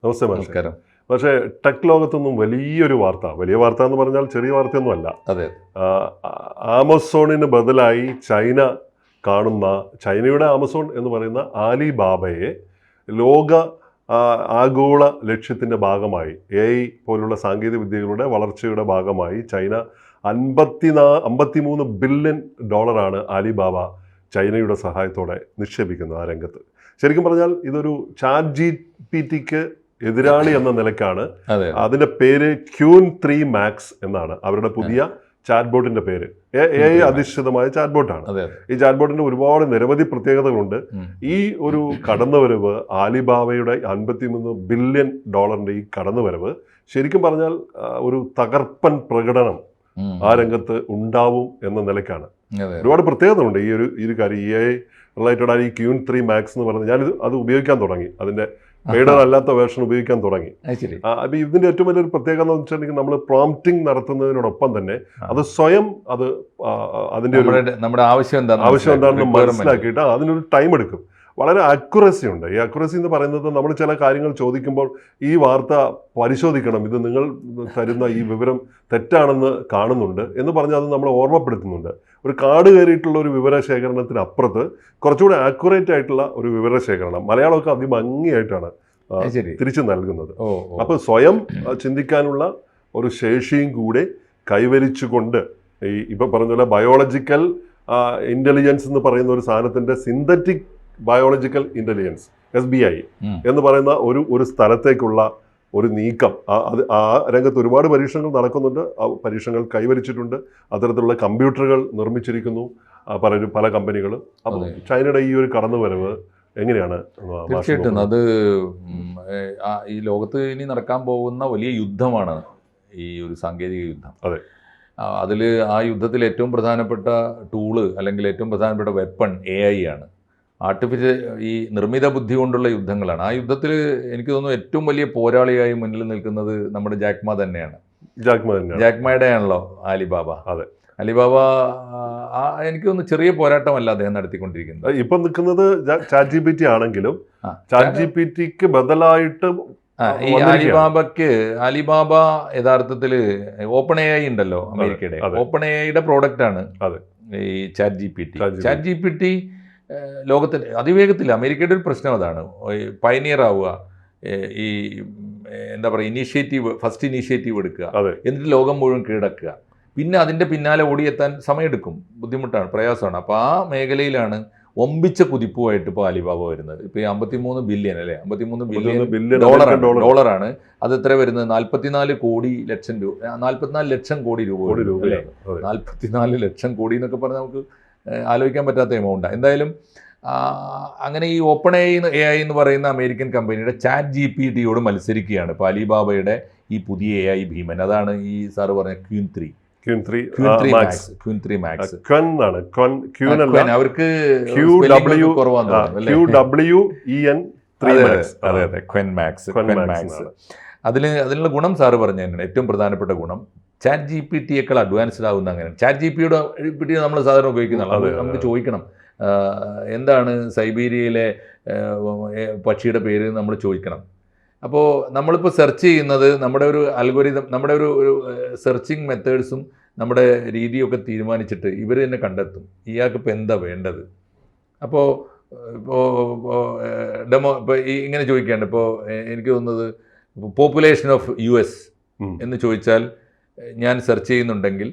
നമസ്തേ മാഷേ. നമസ്കാരം. പക്ഷേ ടെക് ലോകത്തൊന്നും വലിയ വാർത്ത എന്ന് പറഞ്ഞാൽ ചെറിയ വാർത്തയൊന്നും അല്ല. അതെ. ആമസോണിന് ബദലായി ചൈന കാണുന്ന ചൈനയുടെ ആമസോൺ എന്ന് പറയുന്ന ആലിബാബയെ ലോക ആഗോള ലക്ഷ്യത്തിൻ്റെ ഭാഗമായി AI പോലുള്ള സാങ്കേതിക വിദ്യകളുടെ വളർച്ചയുടെ ഭാഗമായി ചൈന 53 ബില്യൺ ഡോളറാണ് ആലിബാബ ചൈനയുടെ സഹായത്തോടെ നിക്ഷേപിക്കുന്നത് ആ രംഗത്ത്. ശരിക്കും പറഞ്ഞാൽ ഇതൊരു ChatGPTക്ക് എതിരാളി എന്ന നിലക്കാണ്. അതിൻ്റെ പേര് Qwen 3 Max എന്നാണ് അവരുടെ പുതിയ ചാറ്റ്ബോട്ടിന്റെ പേര്. AI അധിഷ്ഠിതമായ ചാറ്റ്ബോട്ടാണ്. ഈ ചാറ്റ്ബോട്ടിന്റെ ഒരുപാട് നിരവധി പ്രത്യേകതകളുണ്ട്. ഈ ഒരു കടന്നുവരവ് ആലിബാബയുടെ 53 ബില്യൺ ഡോളറിന്റെ ഈ കടന്നുവരവ് ശരിക്കും പറഞ്ഞാൽ ഒരു തകർപ്പൻ പ്രകടനം ആ രംഗത്ത് ഉണ്ടാവും എന്ന നിലയ്ക്കാണ്. ഒരുപാട് പ്രത്യേകതകളുണ്ട് ഈ ഒരു കാര്യം. AI റിലേറ്റഡ് ആയി ഈ Qwen 3 Max എന്ന് പറയുന്നത് ഞാൻ അത് ഉപയോഗിക്കാൻ തുടങ്ങി. അതിന്റെ പെയ്ഡർ അല്ലാത്ത വേർഷൻ ഉപയോഗിക്കാൻ തുടങ്ങി. അപ്പൊ ഇതിന്റെ ഏറ്റവും വലിയൊരു പ്രത്യേകത എന്ന് വെച്ചിട്ടുണ്ടെങ്കിൽ നമ്മൾ പ്രോംപ്റ്റിംഗ് നടത്തുന്നതിനോടൊപ്പം തന്നെ അത് സ്വയം അതിന്റെ നമ്മുടെ ആവശ്യം എന്താണെന്ന് മനസ്സിലാക്കിയിട്ട് അതിനൊരു ടൈം എടുക്കും. വളരെ അക്യുറസി ഉണ്ട്. ഈ അക്യുറസി എന്ന് പറയുന്നത് നമ്മൾ ചില കാര്യങ്ങൾ ചോദിക്കുമ്പോൾ ഈ വാർത്ത പരിശോധിക്കണം, ഇത് നിങ്ങൾ തരുന്ന ഈ വിവരം തെറ്റാണെന്ന് കാണുന്നുണ്ട് എന്ന് പറഞ്ഞ് അത് നമ്മളെ ഓർമ്മപ്പെടുത്തുന്നുണ്ട്. ഒരു കാട് കയറിയിട്ടുള്ള ഒരു വിവരശേഖരണത്തിനപ്പുറത്ത് കുറച്ചുകൂടി ആക്യുറേറ്റ് ആയിട്ടുള്ള ഒരു വിവരശേഖരണം മലയാളമൊക്കെ അതിഭംഗിയായിട്ടാണ് തിരിച്ചു നൽകുന്നത്. അപ്പോൾ സ്വയം ചിന്തിക്കാനുള്ള ഒരു ശേഷിയും കൂടെ കൈവരിച്ചുകൊണ്ട് ഇപ്പൊ പറഞ്ഞ പോലെ ബയോളജിക്കൽ ഇന്റലിജൻസ് എന്ന് പറയുന്ന ഒരു സാധനത്തിന്റെ സിന്തറ്റിക് ബയോളജിക്കൽ ഇന്റലിജൻസ് SBI എന്ന് പറയുന്ന ഒരു സ്ഥലത്തേക്കുള്ള ഒരു നീക്കം. ആ രംഗത്ത് ഒരുപാട് പരീക്ഷണങ്ങൾ നടക്കുന്നുണ്ട്. ആ പരീക്ഷണങ്ങൾ കൈവരിച്ചിട്ടുണ്ട്. അത്തരത്തിലുള്ള കമ്പ്യൂട്ടറുകൾ നിർമ്മിച്ചിരിക്കുന്നു പല കമ്പനികളും. അപ്പോൾ ചൈനയുടെ ഈ ഒരു കടന്നുവരവ് എങ്ങനെയാണ്? തീർച്ചയായിട്ടും അത് ഈ ലോകത്ത് ഇനി നടക്കാൻ പോകുന്ന വലിയ യുദ്ധമാണ് ഈ ഒരു സാങ്കേതിക യുദ്ധം. അതെ. അതിൽ ആ യുദ്ധത്തിൽ ഏറ്റവും പ്രധാനപ്പെട്ട ടൂള് അല്ലെങ്കിൽ ഏറ്റവും പ്രധാനപ്പെട്ട വെപ്പൺ AI ആണ്. ഈ നിർമ്മിത ബുദ്ധി കൊണ്ടുള്ള യുദ്ധങ്ങളാണ്. ആ യുദ്ധത്തിൽ എനിക്ക് തോന്നുന്നു ഏറ്റവും വലിയ പോരാളിയായി മുന്നിൽ നിൽക്കുന്നത് നമ്മുടെ ജാക്മ തന്നെയാണ്. ജാക്മയുടെ ആണല്ലോ ആലിബാബ. അതെ. അലിബാബ എനിക്ക് തോന്നുന്നു ചെറിയ പോരാട്ടമല്ല അദ്ദേഹം നടത്തിക്കൊണ്ടിരിക്കുന്നത്. ഇപ്പൊ നിൽക്കുന്നത് ChatGPT ആണെങ്കിലും ChatGPTക്ക് ബദലായിട്ട് ഈ അലിബാബ യഥാർത്ഥത്തിൽ OpenAI ഉണ്ടല്ലോ, അമേരിക്കയുടെ OpenAIയുടെ പ്രോഡക്റ്റ് ആണ് ഈ ChatGPT. ലോകത്തിൽ അതിവേഗത്തിൽ അമേരിക്കയുടെ ഒരു പ്രശ്നം അതാണ്, പയനിയർ ആവുക, ഈ എന്താ പറയുക ഫസ്റ്റ് ഇനീഷ്യേറ്റീവ് എടുക്കുക, എന്നിട്ട് ലോകം മുഴുവൻ കീഴടക്കുക, പിന്നെ അതിൻ്റെ പിന്നാലെ ഓടിയെത്താൻ സമയമെടുക്കും, ബുദ്ധിമുട്ടാണ്, പ്രയാസമാണ്. അപ്പോൾ ആ മേഖലയിലാണ് ഒമ്പിച്ച കുതിപ്പുമായിട്ട് ഇപ്പോൾ അലിബാബ വരുന്നത്. ഇപ്പോൾ ഈ 53 ബില്യൺ അല്ലേ, 53 ബില്യൺ ഡോളറാണ്. അത് എത്ര വരുന്നത്? 44 ലക്ഷം കോടി രൂപ അല്ലേ. 44 ലക്ഷം കോടി എന്നൊക്കെ പറഞ്ഞാൽ നമുക്ക് ആലോചിക്കാൻ പറ്റാത്ത എമൗണ്ടാണ്. എന്തായാലും അങ്ങനെ ഈ OpenAI എന്ന് പറയുന്ന അമേരിക്കൻ കമ്പനിയുടെ ChatGPTയോട് മത്സരിക്കുകയാണ് ഇപ്പോൾ അലിബാബയുടെ ഈ പുതിയ AI ഭീമൻ. അതാണ് ഈ സാറ് പറഞ്ഞ Qwen 3 Max. അവർക്ക് Qwen Max. അതിനുള്ള ഗുണം സാറ് പറഞ്ഞു തന്നെയാണ്. ഏറ്റവും പ്രധാനപ്പെട്ട ഗുണം ChatGPTയേക്കാൾ അഡ്വാൻസ്ഡ് ആവുന്ന അങ്ങനെയാണ്. ChatGPT നമ്മൾ സാധാരണ ഉപയോഗിക്കുന്നതാണ്. നമുക്ക് ചോദിക്കണം എന്താണ് സൈബീരിയയിലെ പക്ഷിയുടെ പേര് നമ്മൾ ചോദിക്കണം. അപ്പോൾ നമ്മളിപ്പോൾ സെർച്ച് ചെയ്യുന്നത് നമ്മുടെ ഒരു അൽഗോരിതം, നമ്മുടെ ഒരു സെർച്ചിങ് മെത്തേഡ്സും നമ്മുടെ രീതിയൊക്കെ തീരുമാനിച്ചിട്ട് ഇവർ തന്നെ കണ്ടെത്തും ഇയാൾക്ക് ഇപ്പോൾ എന്താ വേണ്ടത്. ഇപ്പോൾ ഇങ്ങനെ ചോദിക്കാണ്ട്, ഇപ്പോൾ എനിക്ക് തോന്നുന്നത് പോപ്പുലേഷൻ ഓഫ് US എന്ന് ചോദിച്ചാൽ ഞാൻ സെർച്ച് ചെയ്യുന്നുണ്ടെങ്കിൽ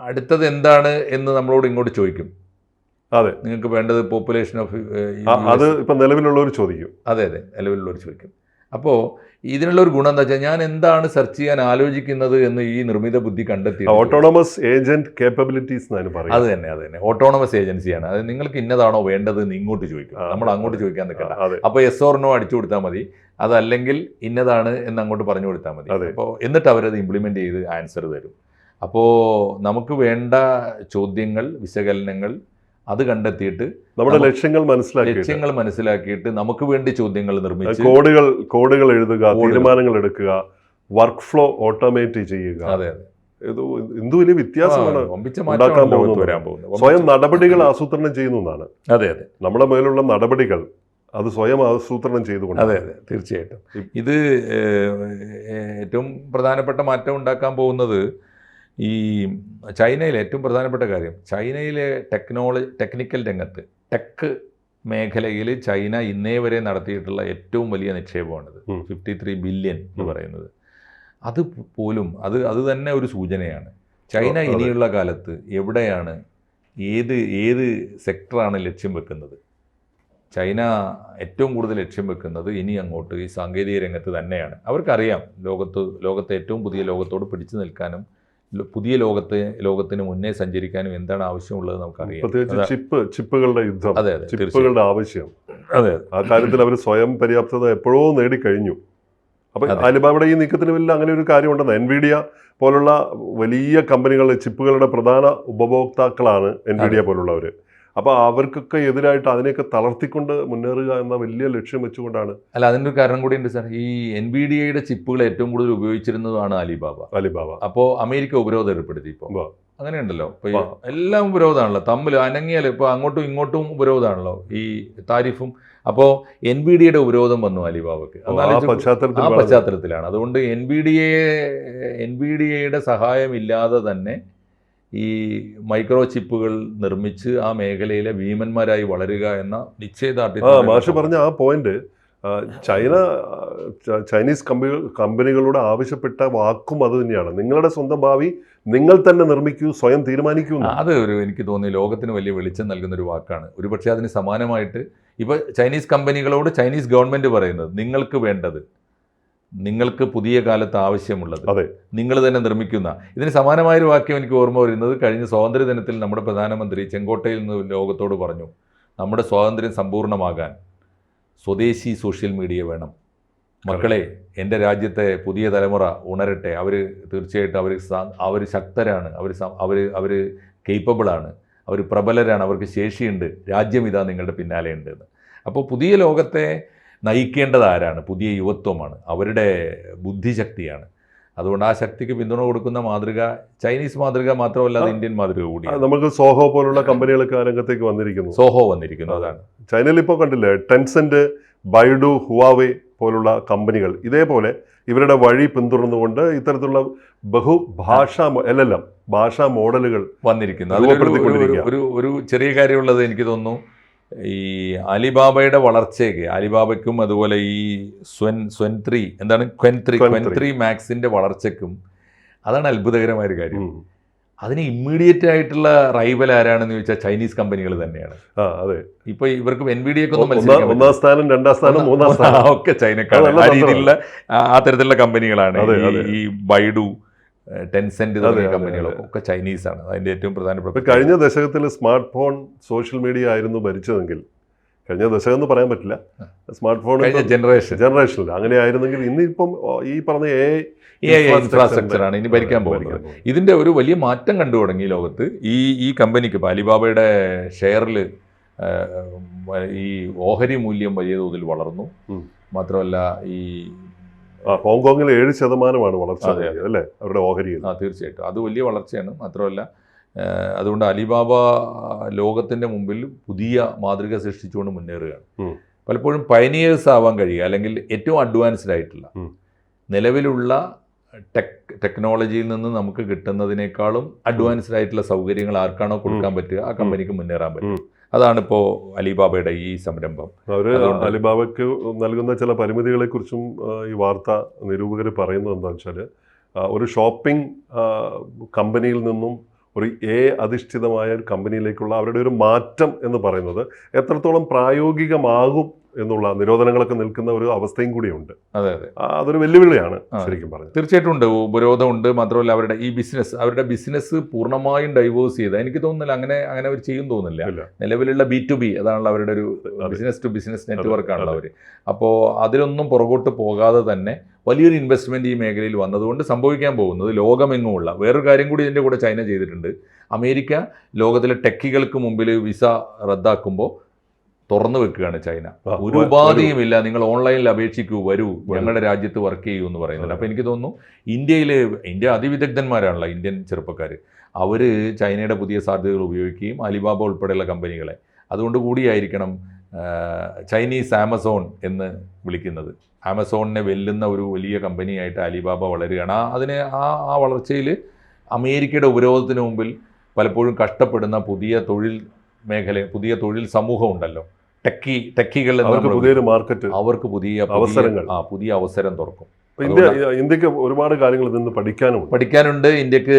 അടുത്തത് എന്താണ് എന്ന് നമ്മളോട് ഇങ്ങോട്ട് ചോദിക്കും. അതെ, നിങ്ങൾക്ക് വേണ്ടത് പോപ്പുലേഷൻ ഓഫ് അത് ഇപ്പം നിലവിലുള്ളവർ ചോദിക്കും. അതെ, നിലവിലുള്ളവർ ചോദിക്കും. അപ്പോൾ ഇതിനുള്ളൊരു ഗുണം എന്താ വെച്ചാൽ ഞാൻ എന്താണ് സെർച്ച് ചെയ്യാൻ ആലോചിക്കുന്നത് എന്ന് ഈ നിർമ്മിത ബുദ്ധി കണ്ടെത്തി. ഓട്ടോണമസ് ഏജന്റ് കേപ്പബിലിറ്റീസ് അത് തന്നെ ഓട്ടോണമസ് ഏജൻസിയാണ്. അത് നിങ്ങൾക്ക് ഇന്നതാണോ വേണ്ടത് എന്ന് ഇങ്ങോട്ട് ചോദിക്കും, നമ്മൾ അങ്ങോട്ട് ചോദിക്കാൻ നിൽക്കണ്ട. അപ്പോൾ yes or no അടിച്ചു കൊടുത്താൽ മതി, അതല്ലെങ്കിൽ ഇന്നതാണ് എന്ന് അങ്ങോട്ട് പറഞ്ഞു കൊടുത്താൽ മതി. അപ്പോൾ എന്നിട്ട് അവരത് ഇംപ്ലിമെൻ്റ് ചെയ്ത് ആൻസർ തരും. അപ്പോൾ നമുക്ക് വേണ്ട ചോദ്യങ്ങൾ, വിശകലനങ്ങൾ അത് കണ്ടെത്തിയിട്ട് നമ്മുടെ ലക്ഷ്യങ്ങൾ മനസ്സിലാക്കിയിട്ട് നമുക്ക് വേണ്ടി ചോദ്യങ്ങൾ നിർമ്മിച്ച് കോഡുകൾ എഴുതുക, തീരുമാനങ്ങൾ എടുക്കുക, വർക്ക് ഫ്ലോ ഓട്ടോമേറ്റ് ചെയ്യുക. അതെ, എന്ത് വലിയ വ്യത്യാസമാണ് ഉണ്ടാക്കാൻ പോകുന്നത്. സ്വയം നടപടികൾ ആസൂത്രണം ചെയ്യുന്നതാണ്. അതെ, നമ്മുടെ മേലുള്ള നടപടികൾ അത് സ്വയം ആസൂത്രണം ചെയ്തുകൊണ്ട്. അതെ അതെ, തീർച്ചയായിട്ടും. ഇത് ഏറ്റവും പ്രധാനപ്പെട്ട മാറ്റം ഉണ്ടാക്കാൻ പോകുന്നത് ഈ ചൈനയിലെ ഏറ്റവും പ്രധാനപ്പെട്ട കാര്യം, ചൈനയിലെ ടെക്നിക്കൽ രംഗത്ത്, ടെക് മേഖലയിൽ ചൈന ഇന്നേ വരെ നടത്തിയിട്ടുള്ള ഏറ്റവും വലിയ നിക്ഷേപമാണിത്. 53 ബില്യൺ എന്ന് പറയുന്നത്. അത് പോലും അത് തന്നെ ഒരു സൂചനയാണ്. ചൈന ഇനിയുള്ള കാലത്ത് എവിടെയാണ്, ഏത് സെക്ടറാണ് ലക്ഷ്യം വെക്കുന്നത്? ചൈന ഏറ്റവും കൂടുതൽ ലക്ഷ്യം വെക്കുന്നത് ഇനി അങ്ങോട്ട് ഈ സാങ്കേതിക രംഗത്ത് തന്നെയാണ്. അവർക്കറിയാം ലോകത്തെ ഏറ്റവും പുതിയ ലോകത്തോട് പിടിച്ചു നിൽക്കാനും പുതിയ ലോകത്തിന് മുന്നേ സഞ്ചരിക്കാനും എന്താണ് ആവശ്യമുള്ളത് നമുക്കറിയാം. പ്രത്യേകിച്ച് ചിപ്പുകളുടെ യുദ്ധം, അതെ അതെ, ചിപ്പുകളുടെ ആവശ്യം, അതെ ആ കാര്യത്തിൽ അവർ സ്വയം പര്യാപ്തത എപ്പോഴോ നേടിക്കഴിഞ്ഞു. അപ്പം അലിബാബയുടെ ഈ നീക്കത്തിന് വലിയ അങ്ങനെ ഒരു കാര്യമുണ്ടെന്ന്, എൻവിഡിയ പോലുള്ള വലിയ കമ്പനികളുടെ ചിപ്പുകളുടെ പ്രധാന ഉപഭോക്താക്കളാണ് എൻവിഡിയ പോലുള്ളവർ. അപ്പോൾ അവർക്കൊക്കെ എതിരായിട്ട് അതിനെയൊക്കെ തളർത്തിക്കൊണ്ട് മുന്നേറുക എന്ന വലിയ ലക്ഷ്യം വെച്ചുകൊണ്ടാണ്. അല്ല, അതിൻ്റെ ഒരു കാരണം കൂടി ഉണ്ട് സാർ. ഈ എൻവിഡിയയുടെ ചിപ്പുകൾ ഏറ്റവും കൂടുതൽ ഉപയോഗിച്ചിരുന്നതാണ് അലിബാബ. അപ്പോൾ അമേരിക്ക ഉപരോധം ഏർപ്പെടുത്തി. ഇപ്പോൾ അങ്ങനെയുണ്ടല്ലോ, ഇപ്പോൾ എല്ലാം ഉപരോധമാണല്ലോ, തമ്മിൽ അനങ്ങിയാൽ ഇപ്പോൾ അങ്ങോട്ടും ഇങ്ങോട്ടും ഉപരോധമാണല്ലോ ഈ താരിഫും. അപ്പോൾ എൻവിഡിയയുടെ ഉപരോധം വന്നു അലിബാബക്ക്. ആ പശ്ചാത്തലത്തിലാണ്. അതുകൊണ്ട് എൻവിഡിയയുടെ സഹായമില്ലാതെ തന്നെ ഈ മൈക്രോ ചിപ്പുകൾ നിർമ്മിച്ച് ആ മേഖലയിലെ ഭീമന്മാരായി വളരുക എന്ന നിശ്ചയദാർഢ്യം. മാഷ് പറഞ്ഞ ആ പോയിന്റ്, ചൈനീസ് കമ്പനികളോട് ആവശ്യപ്പെട്ട വാക്കും അത് തന്നെയാണ്. നിങ്ങളുടെ സ്വന്തം ഭാവി നിങ്ങൾ തന്നെ നിർമ്മിക്കൂ, സ്വയം തീരുമാനിക്കൂ. അത് എനിക്ക് തോന്നി ലോകത്തിന് വലിയ വെളിച്ചം നൽകുന്ന ഒരു വാക്കാണ്. ഒരുപക്ഷെ അതിന് സമാനമായിട്ട് ഇപ്പോൾ ചൈനീസ് കമ്പനികളോട് ചൈനീസ് ഗവൺമെൻറ് പറയുന്നത്, നിങ്ങൾക്ക് വേണ്ടത്, നിങ്ങൾക്ക് പുതിയ കാലത്ത് ആവശ്യമുള്ളത് നിങ്ങൾ തന്നെ നിർമ്മിക്കുന്ന. ഇതിന് സമാനമായൊരു വാക്യം എനിക്ക് ഓർമ്മ വരുന്നത്, കഴിഞ്ഞ സ്വാതന്ത്ര്യ ദിനത്തിൽ നമ്മുടെ പ്രധാനമന്ത്രി ചെങ്കോട്ടയിൽ നിന്ന് ലോകത്തോട് പറഞ്ഞു, നമ്മുടെ സ്വാതന്ത്ര്യം സമ്പൂർണ്ണമാകാൻ സ്വദേശി സോഷ്യൽ മീഡിയ വേണം. മക്കളെ, എൻ്റെ രാജ്യത്തെ പുതിയ തലമുറ ഉണരട്ടെ. തീർച്ചയായിട്ടും അവർ ശക്തരാണ്, അവർ കേപ്പബിളാണ്, അവർ പ്രബലരാണ്, അവർക്ക് ശേഷിയുണ്ട്, രാജ്യം ഇതാ നിങ്ങളുടെ പിന്നാലെ ഉണ്ട് എന്ന്. അപ്പോൾ പുതിയ ലോകത്തെ നയിക്കേണ്ടത് ആരാണ്? പുതിയ യുവത്വമാണ്, അവരുടെ ബുദ്ധിശക്തിയാണ്. അതുകൊണ്ട് ആ ശക്തിക്ക് പിന്തുണ കൊടുക്കുന്ന മാതൃക ചൈനീസ് മാതൃക മാത്രമല്ല, അത് ഇന്ത്യൻ മാതൃക കൂടിയാണ്. നമുക്ക് സോഹോ പോലുള്ള കമ്പനികളൊക്കെ രംഗത്തേക്ക് വന്നിരിക്കുന്നു. അതാണ്. ചൈനയിൽ ഇപ്പോൾ കണ്ടില്ലേ, ടെൻസെന്റ്, ബൈഡു, ഹുവാവേ പോലുള്ള കമ്പനികൾ ഇതേപോലെ ഇവരുടെ വഴി പിന്തുടർന്നുകൊണ്ട് ഇത്തരത്തിലുള്ള ഭാഷാ മോഡലുകൾ വന്നിരിക്കുന്നു. ഒരു ചെറിയ കാര്യമുള്ളത് എനിക്ക് തോന്നുന്നു, ഈ അലിബാബയുടെ വളർച്ചയ്ക്ക്, അലിബാബയ്ക്കും അതുപോലെ ഈ ക്വൻ3 മാക്സിന്റെ വളർച്ചയ്ക്കും അതാണ് അത്ഭുതകരമായൊരു കാര്യം. അതിന് ഇമ്മീഡിയറ്റ് ആയിട്ടുള്ള റൈവൽ ആരാണെന്ന് ചോദിച്ചാൽ ചൈനീസ് കമ്പനികൾ തന്നെയാണ്. ഇപ്പൊ ഇവർക്ക് എൻവിഡിയക്കൊന്നും മത്സരിക്കാൻ, ഒന്നാം സ്ഥാനം, രണ്ടാം സ്ഥാനം, മൂന്നാം സ്ഥാനം ഒക്കെ ചൈനക്കാണ്. ആ രീതിയിലുള്ള ആ തരത്തിലുള്ള കമ്പനികളാണ് ഈ ബൈഡു, ടെൻസെന്റ് തുടങ്ങിയ കമ്പനികളൊക്കെ ഒക്കെ ചൈനീസാണ്. അതിന്റെ ഏറ്റവും പ്രധാനപ്പെട്ട. കഴിഞ്ഞ ദശകത്തിൽ സ്മാർട്ട് ഫോൺ, സോഷ്യൽ മീഡിയ ആയിരുന്നു ഭരിച്ചതെങ്കിൽ, കഴിഞ്ഞ ദശകം എന്ന് പറയാൻ പറ്റില്ല, സ്മാർട്ട് ഫോൺ ജനറേഷനിൽ അങ്ങനെ ആയിരുന്നെങ്കിൽ ഇന്നിപ്പം ഈ പറഞ്ഞ ഇൻഫ്രാസ്ട്രക്ചറാണ് ഇനി ഭരിക്കാൻ പോകുന്നത്. ഇതിന്റെ ഒരു വലിയ മാറ്റം കണ്ടു തുടങ്ങി ലോകത്ത്. ഈ കമ്പനിക്ക് ഇപ്പോൾ അലിബാബയുടെ ഷെയറിൽ ഈ ഓഹരി മൂല്യം വലിയ തോതിൽ വളർന്നു. മാത്രമല്ല ഈ ഹോങ്കോങ്ങിൽ 7% വളർച്ച അല്ലേ അവരുടെ ഓഹരിയിൽ. തീർച്ചയായിട്ടും അത് വലിയ വളർച്ചയാണ്. മാത്രമല്ല അതുകൊണ്ട് അലിബാബ ലോകത്തിൻ്റെ മുമ്പിൽ പുതിയ മാതൃക സൃഷ്ടിച്ചുകൊണ്ട് മുന്നേറുകയാണ്. പലപ്പോഴും പയനിയേഴ്സ് ആവാൻ കഴിയുക, അല്ലെങ്കിൽ ഏറ്റവും അഡ്വാൻസ്ഡ് ആയിട്ടുള്ള നിലവിലുള്ള ടെക്നോളജിയിൽ നിന്ന് നമുക്ക് കിട്ടുന്നതിനേക്കാളും അഡ്വാൻസ്ഡ് ആയിട്ടുള്ള സൗകര്യങ്ങൾ ആർക്കാണോ കൊടുക്കാൻ പറ്റുക, ആ കമ്പനിക്ക് മുന്നേറാൻ പറ്റും. അതാണിപ്പോൾ അലിബാബയുടെ ഈ സംരംഭം. അവർ അലിബാബയ്ക്ക് നൽകുന്ന ചില പരിമിതികളെക്കുറിച്ചും ഈ വാർത്താ നിരൂപകർ പറയുന്നത് എന്താണെന്ന് വെച്ചാൽ, ഒരു ഷോപ്പിംഗ് കമ്പനിയിൽ നിന്നും ഒരു അധിഷ്ഠിതമായ ഒരു കമ്പനിയിലേക്കുള്ള അവരുടെ ഒരു മാറ്റം എന്ന് പറയുന്നത് എത്രത്തോളം പ്രായോഗികമാകും എന്നുള്ള നിരോധനങ്ങളൊക്കെ നിൽക്കുന്ന ഒരു അവസ്ഥയും കൂടിയുണ്ട്. അതൊരു വെല്ലുവിളിയാണ് ശരിക്കും പറഞ്ഞത്. തീർച്ചയായിട്ടും ഉണ്ട്, ഉപരോധമുണ്ട്. മാത്രമല്ല അവരുടെ ബിസിനസ് പൂർണ്ണമായും ഡൈവേഴ്സ് ചെയ്ത് എനിക്ക് തോന്നുന്നില്ല, അങ്ങനെ അവർ ചെയ്യും തോന്നുന്നില്ല. നിലവിലുള്ള B2B അതാണല്ലോ അവരുടെ ഒരു ബിസിനസ് ടു ബിസിനസ് നെറ്റ്വർക്കാണല്ലോ അവർ. അപ്പോൾ അതിലൊന്നും പുറകോട്ട് പോകാതെ തന്നെ വലിയൊരു ഇൻവെസ്റ്റ്മെൻറ്റ് ഈ മേഖലയിൽ വന്നതുകൊണ്ട് സംഭവിക്കാൻ പോകുന്നത് ലോകമെങ്ങുമുള്ള വേറൊരു കാര്യം കൂടി ഇതിൻ്റെ കൂടെ ചൈന ചെയ്തിട്ടുണ്ട്. അമേരിക്ക ലോകത്തിലെ ടെക്കികൾക്ക് മുമ്പിൽ വിസ റദ്ദാക്കുമ്പോൾ തുറന്നു വെക്കുകയാണ് ചൈന. ഒരു ഉപാധിയുമില്ല, നിങ്ങൾ ഓൺലൈനിൽ അപേക്ഷിക്കൂ, വരൂ, ഞങ്ങളുടെ രാജ്യത്ത് വർക്ക് ചെയ്യൂ എന്ന് പറയുന്നുണ്ട്. അപ്പോൾ എനിക്ക് തോന്നുന്നു ഇന്ത്യ അതിവിദഗ്ധന്മാരാണല്ലോ ഇന്ത്യൻ ചെറുപ്പക്കാർ, അവർ ചൈനയുടെ പുതിയ സാധ്യതകൾ ഉപയോഗിക്കുകയും അലിബാബ ഉൾപ്പെടെയുള്ള കമ്പനികളെ അതുകൊണ്ട് കൂടിയായിരിക്കണം ചൈനീസ് ആമസോൺ എന്ന് വിളിക്കുന്നത്. ആമസോണിനെ വെല്ലുന്ന ഒരു വലിയ കമ്പനിയായിട്ട് അലിബാബ വളരുകയാണ്. ആ വളർച്ചയിൽ അമേരിക്കയുടെ ഉപരോധത്തിന് മുമ്പിൽ പലപ്പോഴും കഷ്ടപ്പെടുന്ന പുതിയ തൊഴിൽ മേഖല, പുതിയ തൊഴിൽ സമൂഹം ഉണ്ടല്ലോ, ടെക്കികൾ, പുതിയൊരു മാർക്കറ്റ്, അവർക്ക് പുതിയ അവസരം തുറക്കും. ഇന്ത്യക്ക് ഒരുപാട് കാര്യങ്ങൾ നിന്ന് പഠിക്കാനുണ്ട്. ഇന്ത്യക്ക്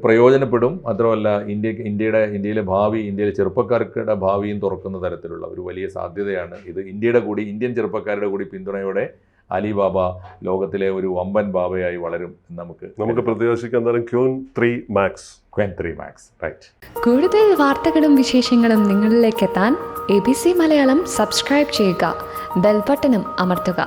പ്രയോജനപ്പെടും. മാത്രമല്ല ഇന്ത്യയിലെ ഭാവി, ഇന്ത്യയിലെ ചെറുപ്പക്കാരുടെ ഭാവിയും തുറക്കുന്ന തരത്തിലുള്ള ഒരു വലിയ സാധ്യതയാണ് ഇത്. ഇന്ത്യൻ ചെറുപ്പക്കാരുടെ കൂടി പിന്തുണയോടെ അലിബാബ ലോകത്തിലെ ഒരു വമ്പൻ ബാബയായി വളരും നമുക്ക് പ്രത്യേകിച്ച് എന്തായാലും ക്യൂൻ 3 മാക്സ്. റൈറ്റ്. കൂടുതൽ വാർത്തകളും വിശേഷങ്ങളും നിങ്ങളിലേക്ക് എത്താൻ ABC മലയാളം സബ്സ്ക്രൈബ് ചെയ്യുക, ബെൽ ബട്ടണും അമർത്തുക.